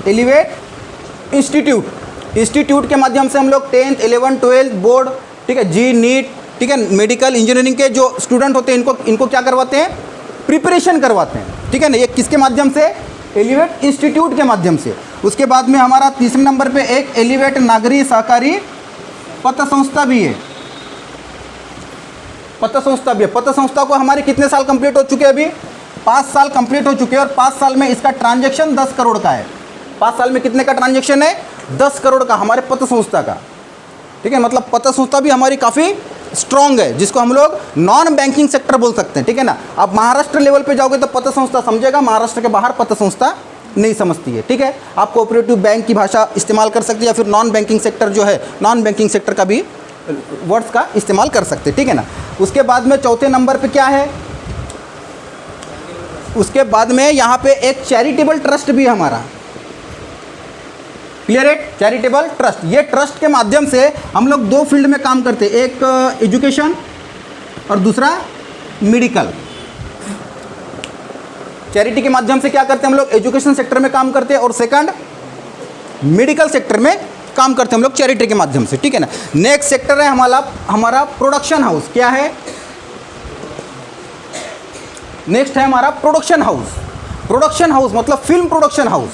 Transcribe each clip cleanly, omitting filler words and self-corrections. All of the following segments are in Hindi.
एलिवेट इंस्टीट्यूट के माध्यम से हम लोग 10th 11th 12th बोर्ड, ठीक है, जी नीट, ठीक है, मेडिकल इंजीनियरिंग के जो स्टूडेंट होते हैं इनको क्या करवाते हैं, प्रिपरेशन करवाते हैं, ठीक है ना। ये किसके माध्यम से, एलिवेट इंस्टीट्यूट के माध्यम से। उसके बाद में हमारा तीसरे नंबर पे एक एलिवेट नागरी सहकारी पत्र संस्था भी है, पत्र संस्था को हमारे कितने साल कंप्लीट हो चुके हैं, अभी 5 साल कंप्लीट हो चुके हैं, और 5 साल में इसका ट्रांजैक्शन 10 करोड़ का है। 5 साल में कितने का ट्रांजैक्शन है, 10 करोड़ का हमारे पत्र संस्था का, ठीक है। मतलब पत्र संस्था भी हमारी काफ़ी स्ट्रॉन्ग है, जिसको हम लोग नॉन बैंकिंग सेक्टर बोल सकते हैं, ठीक है ना। आप महाराष्ट्र लेवल पे जाओगे तो पत्र संस्था समझेगा, महाराष्ट्र के बाहर पत्र संस्था नहीं समझती है, ठीक है। आप कोऑपरेटिव बैंक की भाषा इस्तेमाल कर सकते हैं, या फिर नॉन बैंकिंग सेक्टर जो है, नॉन बैंकिंग सेक्टर का भी वर्ड्स का इस्तेमाल कर सकते हैं, ठीक है ना। उसके बाद में चौथे नंबर पे क्या है, उसके बाद में यहाँ पे एक चैरिटेबल ट्रस्ट भी है हमारा, क्लियर है, चैरिटेबल ट्रस्ट। ये ट्रस्ट के माध्यम से हम लोग 2 फील्ड में काम करते हैं, एक एजुकेशन और दूसरा मेडिकल। चैरिटी के माध्यम से क्या करते हैं हम लोग, एजुकेशन सेक्टर में काम करते हैं, और सेकंड मेडिकल सेक्टर में काम करते हैं हम लोग चैरिटी के माध्यम से, ठीक है ना। नेक्स्ट सेक्टर है हमारा प्रोडक्शन हाउस। क्या है, नेक्स्ट है हमारा प्रोडक्शन हाउस मतलब फिल्म प्रोडक्शन हाउस,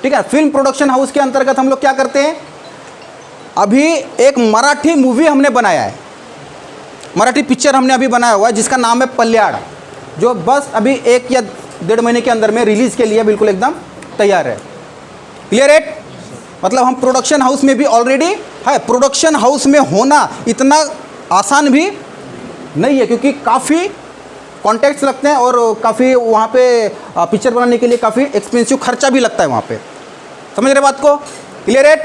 ठीक है। फिल्म प्रोडक्शन हाउस के अंतर्गत हम लोग क्या करते हैं, अभी एक मराठी मूवी हमने बनाया है, मराठी पिक्चर हमने अभी बनाया हुआ है जिसका नाम है पल्याड़, जो बस अभी 1 या 1.5 महीने के अंदर में रिलीज़ के लिए बिल्कुल एकदम तैयार है, क्लियर है। मतलब हम प्रोडक्शन हाउस में भी ऑलरेडी है। प्रोडक्शन हाउस में होना इतना आसान भी नहीं है, क्योंकि काफ़ी कॉन्टैक्ट्स लगते हैं और काफ़ी वहाँ पे पिक्चर बनाने के लिए काफ़ी एक्सपेंसिव खर्चा भी लगता है वहाँ पे, समझ रहे बात को, क्लियर है,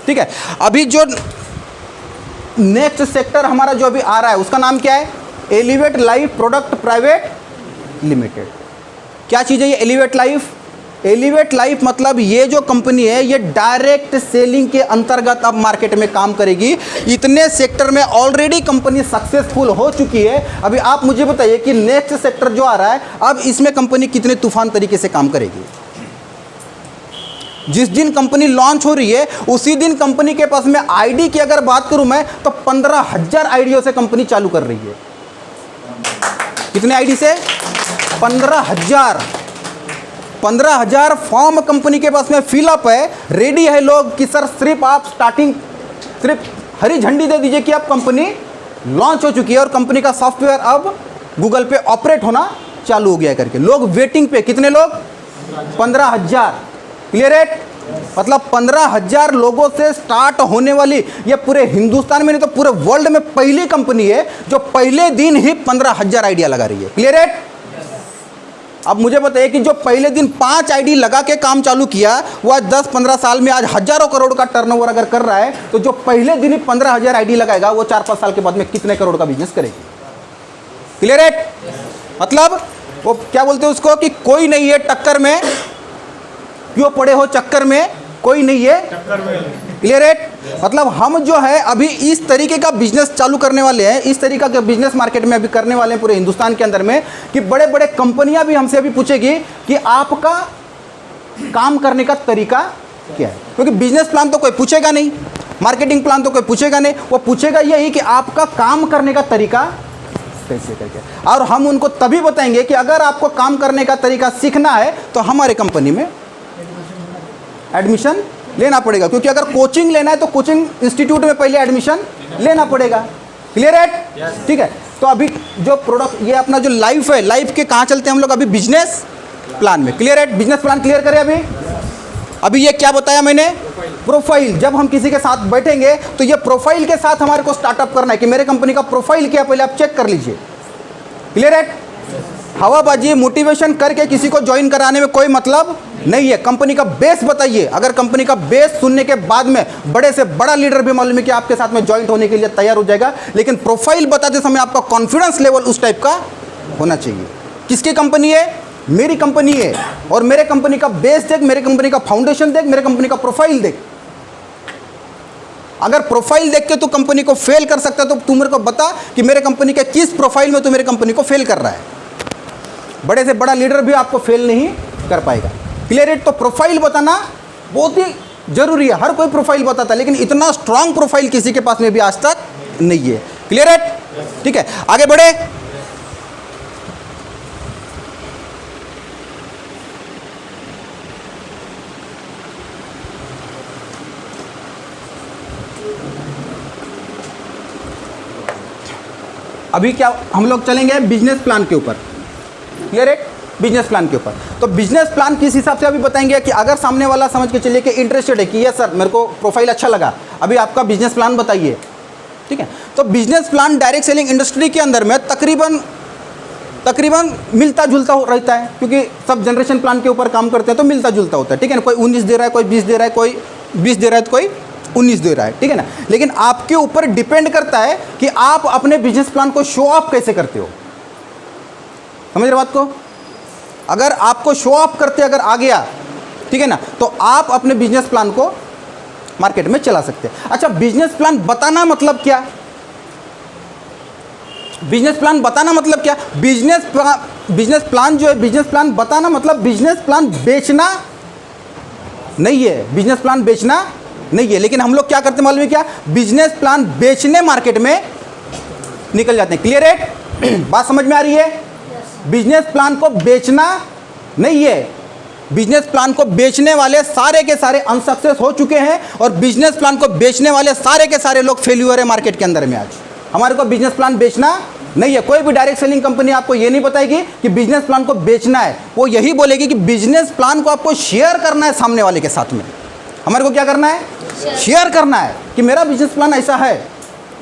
ठीक है। अभी जो नेक्स्ट सेक्टर हमारा जो अभी आ रहा है उसका नाम क्या है, elevate life product private limited. क्या चीज़ है ये एलिवेट लाइफ, एलिवेट लाइफ मतलब ये जो कंपनी है ये डायरेक्ट सेलिंग के अंतर्गत अब मार्केट में काम करेगी। इतने सेक्टर में ऑलरेडी कंपनी सक्सेसफुल हो चुकी है। अभी आप मुझे बताइए कि नेक्स्ट सेक्टर जो आ रहा है अब इसमें कंपनी कितने तूफान तरीके से काम करेगी। जिस दिन कंपनी लॉन्च हो रही है उसी दिन कंपनी के पास में आईडी की अगर बात करूं मैं तो 15,000 आईडियों से कंपनी चालू कर रही है। कितने आईडी से, 15,000 फॉर्म कंपनी के पास में फिलअप है, रेडी है लोग कि सर सिर्फ आप स्टार्टिंग सिर्फ हरी झंडी दे दीजिए कि अब कंपनी लॉन्च हो चुकी है और कंपनी का सॉफ्टवेयर अब गूगल पे ऑपरेट होना चालू हो गया करके। लोग वेटिंग पे, कितने लोग, 15,000, क्लियर है। मतलब 15,000 लोगों से स्टार्ट होने वाली ये पूरे हिंदुस्तान में नहीं तो पूरे वर्ल्ड में पहली कंपनी है जो पहले दिन ही 15,000 आइडिया लगा रही है, क्लियर है। अब मुझे बताइए कि जो पहले दिन 5 आईडी लगा के काम चालू किया वो आज 10-15 साल में आज हजारों करोड़ का टर्नओवर अगर कर रहा है तो जो पहले दिन ही 15,000 आईडी लगाएगा वो 4-5 साल के बाद में कितने करोड़ का बिजनेस करेगी, क्लियर है। मतलब वो क्या बोलते हैं उसको कि कोई नहीं है टक्कर में, क्यों पड़े हो चक्कर में, कोई नहीं है टक्कर में, क्लियर है। मतलब हम जो है अभी इस तरीके का बिजनेस चालू करने वाले हैं, इस तरीका का बिजनेस मार्केट में अभी करने वाले हैं पूरे हिंदुस्तान के अंदर में कि बड़े बड़े कंपनियां भी हमसे अभी पूछेगी कि आपका काम करने का तरीका क्या है, क्योंकि बिजनेस प्लान तो कोई पूछेगा नहीं, मार्केटिंग प्लान तो कोई पूछेगा नहीं, वो पूछेगा यही कि आपका काम करने का तरीका कैसे करके। और हम उनको तभी बताएंगे कि अगर आपको काम करने का तरीका सीखना है तो हमारे कंपनी में एडमिशन लेना पड़ेगा, क्योंकि अगर कोचिंग लेना है तो कोचिंग इंस्टीट्यूट में पहले एडमिशन लेना पड़ेगा, क्लियर है, ठीक है। तो अभी जो प्रोडक्ट ये अपना जो लाइफ है, लाइफ के कहाँ चलते हैं हम लोग अभी बिजनेस प्लान में, क्लियर है। बिजनेस प्लान क्लियर करें। अभी ये क्या बताया मैंने, प्रोफाइल। जब हम किसी के साथ बैठेंगे तो ये प्रोफाइल के साथ हमारे को स्टार्टअप करना है कि मेरे कंपनी का प्रोफाइल क्या, पहले आप चेक कर लीजिए, क्लियर है। हवाबाजी मोटिवेशन करके किसी को ज्वाइन कराने में कोई मतलब नहीं है। कंपनी का बेस बताइए, अगर कंपनी का बेस सुनने के बाद में बड़े से बड़ा लीडर भी मालूम है कि आपके साथ में ज्वाइन होने के लिए तैयार हो जाएगा, लेकिन प्रोफाइल बताते समय आपका कॉन्फिडेंस लेवल उस टाइप का होना चाहिए। किसकी कंपनी है, मेरी कंपनी है, और मेरे कंपनी का बेस देख, मेरे कंपनी का फाउंडेशन देख, मेरे कंपनी का प्रोफाइल देख। अगर प्रोफाइल देख के तू कंपनी को फेल कर सकता है तो तू मेरे को बता कि मेरे कंपनी के किस प्रोफाइल में तू मेरे कंपनी को फेल कर रहा है। बड़े से बड़ा लीडर भी आपको फेल नहीं कर पाएगा, क्लियर है। तो प्रोफाइल बताना बहुत ही जरूरी है, हर कोई प्रोफाइल बताता है, लेकिन इतना स्ट्रांग प्रोफाइल किसी के पास में भी आज तक नहीं है। क्लियर है? ठीक है, आगे बढ़े। अभी क्या हम लोग चलेंगे बिजनेस प्लान के ऊपर। क्लियर है? बिजनेस प्लान के ऊपर। तो बिजनेस प्लान किस हिसाब से अभी बताएंगे कि अगर सामने वाला समझ के चलिए कि इंटरेस्टेड है कि ये सर मेरे को प्रोफाइल अच्छा लगा, अभी आपका बिजनेस प्लान बताइए। ठीक है, तो business plan direct selling industry के अंदर में तकरीबन मिलता जुलता रहता है, क्योंकि सब जनरेशन प्लान के ऊपर काम करते हैं तो मिलता जुलता होता है। ठीक है ना, कोई 19 दे रहा है, कोई 20 दे रहा है, कोई 20 दे रहा है तो कोई 19 दे रहा है। ठीक है ना, लेकिन आपके ऊपर डिपेंड करता है कि आप अपने बिजनेस प्लान को शो ऑफ कैसे करते हो। समझ रहे बात को? अगर आपको शो ऑफ करते अगर आ गया, ठीक है ना, तो आप अपने बिजनेस प्लान को मार्केट में चला सकते हैं। अच्छा, बिजनेस प्लान बताना मतलब क्या? बिजनेस प्लान बताना मतलब क्या? बिजनेस प्लान जो है, बिजनेस प्लान बताना मतलब बिजनेस प्लान बेचना नहीं है। बिजनेस प्लान बेचना नहीं है, लेकिन हम लोग क्या करते हैं मालूम है क्या? बिजनेस प्लान बेचने मार्केट में निकल जाते हैं। क्लियर है? बात समझ में आ रही है? बिजनेस प्लान को बेचना नहीं है। बिजनेस प्लान को बेचने वाले सारे के सारे अनसक्सेस हो चुके हैं, और बिजनेस प्लान को बेचने वाले सारे के सारे लोग फेल्यूअर है मार्केट के अंदर में। आज हमारे को बिजनेस प्लान बेचना नहीं है। कोई भी डायरेक्ट सेलिंग कंपनी आपको ये नहीं बताएगी कि बिजनेस प्लान को बेचना है, वो यही बोलेगी कि बिजनेस प्लान को आपको शेयर करना है सामने वाले के साथ में। हमारे को क्या करना है? शेयर करना है कि मेरा बिजनेस प्लान ऐसा है।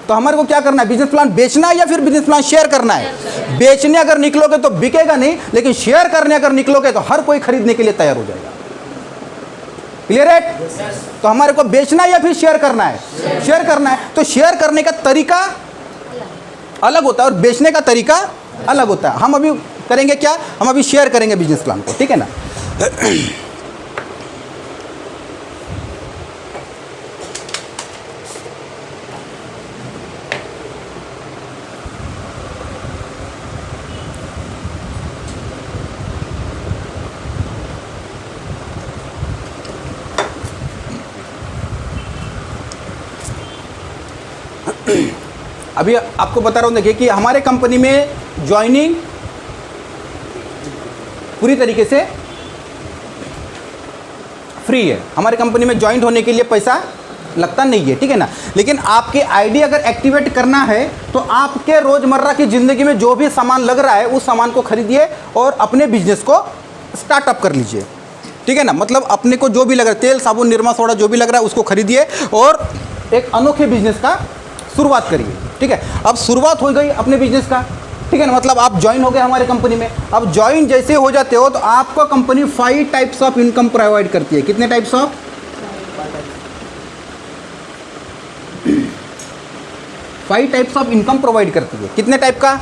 तो हमारे को क्या करना है? बिजनेस प्लान बेचना है या फिर बिजनेस प्लान शेयर करना है? बेचने अगर निकलोगे तो बिकेगा नहीं, लेकिन शेयर करने अगर निकलोगे तो हर कोई खरीदने के लिए तैयार हो जाएगा। क्लियर है? तो हमारे को बेचना है या फिर शेयर करना है? शेयर करना है। तो शेयर करने का तरीका अलग होता है और बेचने का तरीका अलग होता है। हम अभी करेंगे क्या? हम अभी शेयर करेंगे बिजनेस प्लान को। ठीक है ना? अभी आपको बता रहा हूँ, देखिए कि हमारे कंपनी में ज्वाइनिंग पूरी तरीके से फ्री है। हमारे कंपनी में ज्वाइन होने के लिए पैसा लगता नहीं है। ठीक है ना, लेकिन आपके आईडी अगर एक्टिवेट करना है तो आपके रोज़मर्रा की ज़िंदगी में जो भी सामान लग रहा है उस सामान को खरीदिए और अपने बिजनेस को स्टार्टअप कर लीजिए। ठीक है ना, मतलब अपने को जो भी लग रहा है, तेल साबुन निरमा सोडा जो भी लग रहा है उसको खरीदिए और एक अनोखे बिजनेस का शुरुआत करिए। ठीक है, अब शुरुआत हो गई अपने बिजनेस का। ठीक है ना, मतलब आप ज्वाइन हो गए हमारे कंपनी में। अब ज्वाइन जैसे हो जाते हो तो आपको company 5 types of income provide करती है। कितने types of? 5 types of income provide करती है। कितने टाइप का?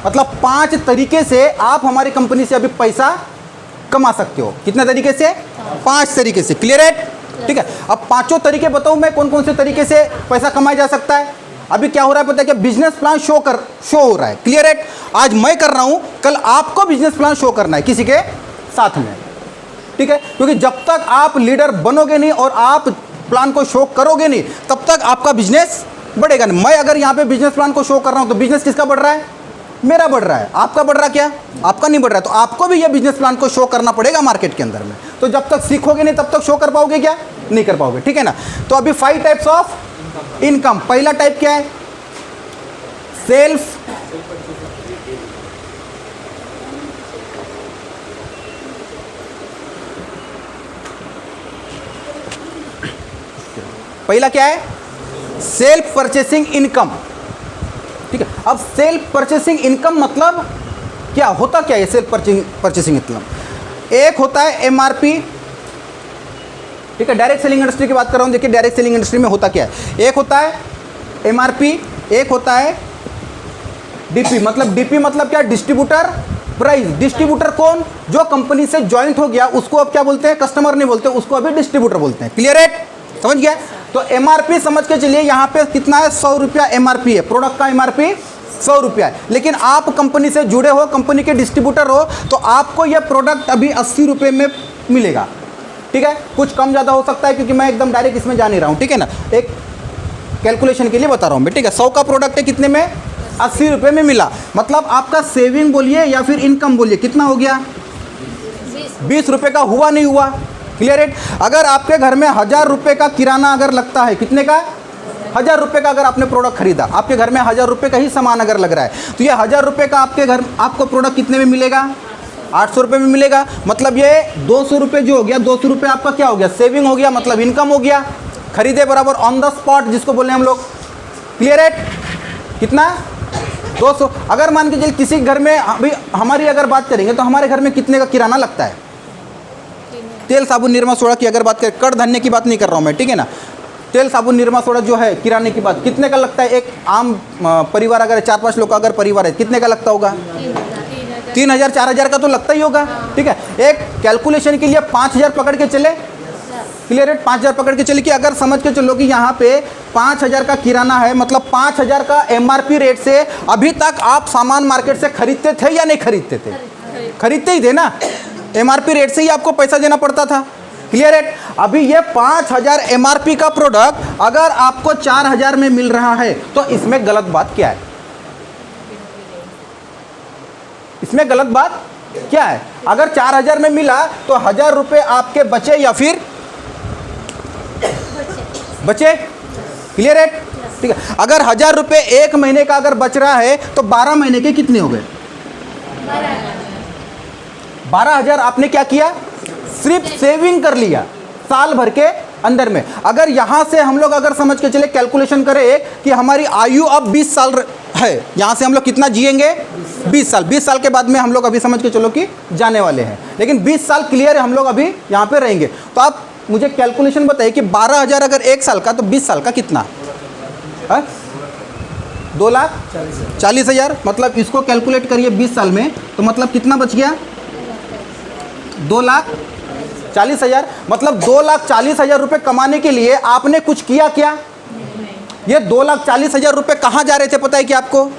मतलब 5 तरीके से आप हमारी कंपनी से अभी पैसा कमा सकते हो। कितने तरीके से? 5 तरीके से। क्लियर है? ठीक है, अब 5 तरीके बताऊं मैं कौन कौन से तरीके से पैसा कमाया जा सकता है। अभी क्या हो रहा है पता है? कि बिजनेस प्लान शो हो रहा है। क्लियर है? आज मैं कर रहा हूं, कल आपको बिजनेस प्लान शो करना है किसी के साथ में। ठीक है, क्योंकि जब तक आप लीडर बनोगे नहीं और आप प्लान को शो करोगे नहीं, तब तक आपका बिजनेस बढ़ेगा नहीं। मैं अगर यहाँ पे बिजनेस प्लान को शो कर रहा हूँ तो बिजनेस किसका बढ़ रहा है? मेरा बढ़ रहा है। आपका बढ़ रहा क्या? आपका नहीं बढ़ रहा है। तो आपको भी ये बिजनेस प्लान को शो करना पड़ेगा मार्केट के अंदर में। तो जब तक सीखोगे नहीं तब तक शो कर पाओगे क्या? नहीं कर पाओगे। ठीक है ना, तो अभी 5 टाइप्स ऑफ इनकम। पहला टाइप क्या है? सेल्फ पहला क्या है? Self purchasing income. ठीक है, अब सेल्फ परचेसिंग इनकम मतलब क्या होता? क्या है सेल्फ परचेसिंग इनकम? एक होता है एमआरपी। ठीक है, डायरेक्ट सेलिंग इंडस्ट्री की बात कर रहा हूँ। देखिए डायरेक्ट सेलिंग इंडस्ट्री में होता क्या है? एक होता है एमआरपी, एक होता है डीपी। मतलब डीपी मतलब क्या? Distributor price. डिस्ट्रीब्यूटर कौन? जो कंपनी से ज्वाइंट हो गया उसको अब क्या बोलते हैं? कस्टमर नहीं बोलते, उसको अभी डिस्ट्रीब्यूटर बोलते हैं। क्लियर है? समझ गया? तो एमआरपी समझ के चलिए, यहाँ पे कितना है? 100 रुपया एमआरपी है। प्रोडक्ट का एमआरपी 100 रुपया है, लेकिन आप कंपनी से जुड़े हो, कंपनी के डिस्ट्रीब्यूटर हो, तो आपको यह प्रोडक्ट अभी 80 रुपये में मिलेगा। ठीक है, कुछ कम ज़्यादा हो सकता है क्योंकि मैं एकदम डायरेक्ट इसमें जा नहीं रहा हूँ, ठीक है ना, एक कैलकुलेशन के लिए बता रहा हूँ मैं, ठीक है। 100 का प्रोडक्ट है, कितने में, 80 रुपये में मिला, मतलब आपका सेविंग बोलिए या फिर इनकम बोलिए, कितना हो गया, 20 रुपये का हुआ नहीं हुआ, क्लियर है। अगर आपके घर में 1000 रुपये का किराना अगर लगता है, कितने का, 1000 रुपये का अगर आपने प्रोडक्ट खरीदा, आपके घर में 1000 रुपये का ही सामान अगर लग रहा है, तो ये 1000 रुपये का आपके घर आपको प्रोडक्ट कितने में मिलेगा, 800 रुपये में मिलेगा। मतलब ये 200 रुपये जो हो गया, 200 रुपये आपका क्या हो गया, सेविंग हो गया, मतलब इनकम हो गया। खरीदे बराबर ऑन द स्पॉट जिसको बोले हम लोग, क्लियर है। कितना, 200। अगर मान के चलिए किसी घर में, अभी हमारी अगर बात करेंगे तो हमारे घर में कितने का किराना लगता है, तेल साबुन निरमा सोडा की अगर बात करें, कड़ धन्य की बात नहीं कर रहा हूँ मैं, ठीक है ना, तेल साबुन निरमा सोडा जो है किराने की बात, कितने का लगता है, एक आम परिवार अगर 4-5 लोग का अगर परिवार है, कितने का लगता होगा, 3000 4000 का तो लगता ही होगा, ठीक है। एक कैलकुलेशन के लिए 5000 पकड़ के चले, क्लियर है, 5000 पकड़ के चले कि अगर समझ के चलो कि यहाँ पे 5000 का किराना है, मतलब 5000 का MRP रेट से अभी तक आप सामान मार्केट से खरीदते थे या नहीं खरीदते थे, खरीदते ही थे ना, MRP रेट से ही आपको पैसा देना पड़ता था, क्लियर है। अभी ये 5000 MRP का प्रोडक्ट अगर आपको 4000 में मिल रहा है तो इसमें गलत बात क्या है, इसमें गलत बात क्या है। अगर 4000 में मिला तो 1000 रुपये आपके बचे या फिर बचे, क्लियर है, ठीक है। अगर 1000 रुपये एक महीने का अगर बच रहा है तो 12 महीने के कितने हो गए, 12,000 आपने क्या किया, सिर्फ सेविंग कर लिया साल भर के अंदर में। अगर यहाँ से हम लोग अगर समझ के चले कैलकुलेशन करें कि हमारी आयु अब 20 साल है, यहाँ से हम लोग कितना जिएंगे, 20 साल, 20 साल के बाद में हम लोग अभी समझ के चलो कि जाने वाले हैं, लेकिन 20 साल क्लियर है, हम लोग अभी यहाँ पे रहेंगे। तो आप मुझे कैलकुलेशन बताइए कि 12,000 अगर एक साल का तो 20 साल का कितना है, 2,40,000, मतलब इसको कैलकुलेट करिए 20 साल में तो मतलब कितना बच गया, 2,40,000। मतलब 2,40,000 रुपये कमाने के लिए आपने कुछ किया क्या, ये 2,40,000 रुपये कहाँ जा रहे थे पता है कि आपको,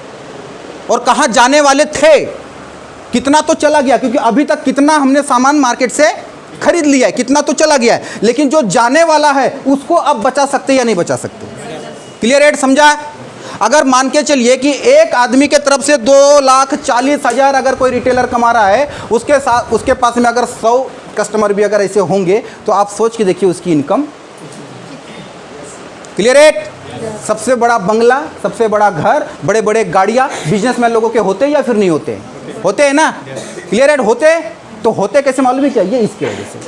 और कहाँ जाने वाले थे, कितना तो चला गया, क्योंकि अभी तक कितना हमने सामान मार्केट से खरीद लिया है, कितना तो चला गया है, लेकिन जो जाने वाला है उसको अब बचा सकते या नहीं बचा सकते, क्लियर रेट समझा। अगर मान के चलिए कि एक आदमी के तरफ से 2,40,000 अगर कोई रिटेलर कमा रहा है, उसके साथ उसके पास में अगर 100 कस्टमर भी अगर ऐसे होंगे तो आप सोच के देखिए उसकी इनकम, क्लियर रेट। सबसे बड़ा बंगला, सबसे बड़ा घर, बड़े बड़े गाड़ियाँ बिजनेसमैन लोगों के होते या फिर नहीं होते, होते हैं ना, क्लियर रेट। होते तो होते कैसे मालूम है क्या, ये इसके वजह से।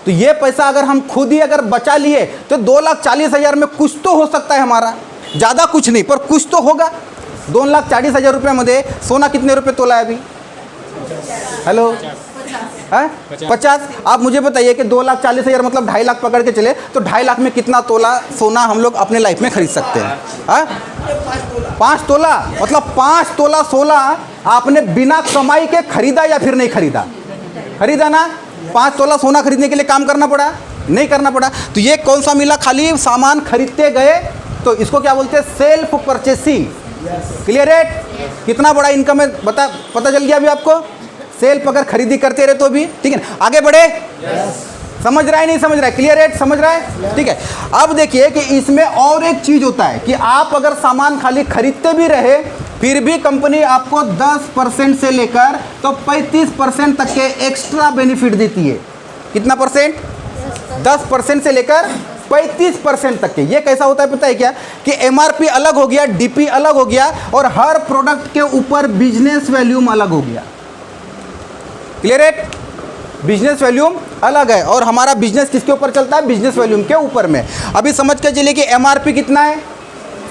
तो ये पैसा अगर हम खुद ही अगर बचा लिए तो 2,40,000 में कुछ तो हो सकता है हमारा, ज़्यादा कुछ नहीं पर कुछ तो होगा। 2,40,000 रुपये मध्ये सोना कितने रुपए तोला है अभी, हेलो, है 50। आप मुझे बताइए कि 2,40,000 मतलब 2.5 लाख पकड़ के चले तो 2.5 लाख में कितना तोला सोना हम लोग अपने लाइफ में खरीद सकते हैं, 5 तोला, मतलब 5 तोला सोना आपने बिना कमाई के खरीदा या फिर नहीं खरीदा, खरीदा ना। 5 तोला सोना खरीदने के लिए काम करना पड़ा, नहीं करना पड़ा। तो ये कौन सा मिला, खाली सामान खरीदते गए, तो इसको क्या बोलते हैं, सेल्फ परचेसिंग, क्लियर है। कितना बड़ा इनकम है पता चल गया अभी आपको, सेल्फ अगर खरीदी करते रहे तो भी, ठीक है ना। आगे बढ़े, समझ रहा है नहीं समझ रहा है, क्लियर रेट समझ रहा है, ठीक है। अब देखिए कि इसमें और एक चीज होता है कि आप अगर सामान खाली खरीदते भी रहे फिर भी कंपनी आपको 10% से लेकर तो 35% तक के एक्स्ट्रा बेनिफिट देती है। कितना परसेंट, 10% से लेकर 35% तक के। ये कैसा होता है पता है क्या, कि MRP अलग हो गया, DP अलग हो गया, और हर प्रोडक्ट के ऊपर बिजनेस वैल्यूम अलग हो गया, क्लियर है। बिजनेस वैल्यूम अलग है और हमारा बिजनेस किसके ऊपर चलता है, बिजनेस वैल्यूम के ऊपर में। अभी समझ के चलिए कि MRP कितना है,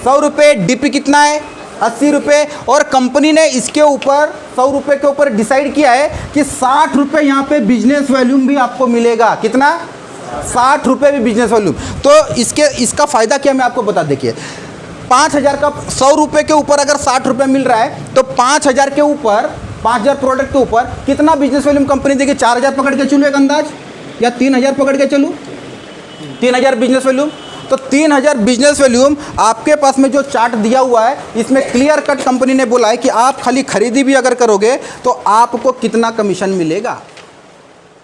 100 रुपये, DP कितना है, 80 रुपये, और कंपनी ने इसके ऊपर 100 रुपये के ऊपर डिसाइड किया है कि 60 रुपये यहाँ पे बिजनेस वैल्यूम भी आपको मिलेगा। कितना, 60 रुपये भी बिजनेस वैल्यूम। तो इसका फ़ायदा क्या मैं आपको बता, देखिए 5,000 का 100 रुपये के ऊपर अगर 60 रुपये मिल रहा है तो 5,000 के ऊपर, 5,000 प्रोडक्ट के ऊपर कितना बिजनेस वैल्यूम कंपनी देगी, 4,000 पकड़ के चलूँ एक अंदाज, या 3,000 पकड़ के चलूँ, 3,000 बिजनेस वैल्यूम। तो 3,000 बिजनेस वैल्यूम आपके पास में जो चार्ट दिया हुआ है इसमें क्लियर कट कंपनी ने बोला है कि आप खाली खरीदी भी अगर करोगे तो आपको कितना कमीशन मिलेगा।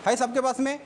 है सबके पास में?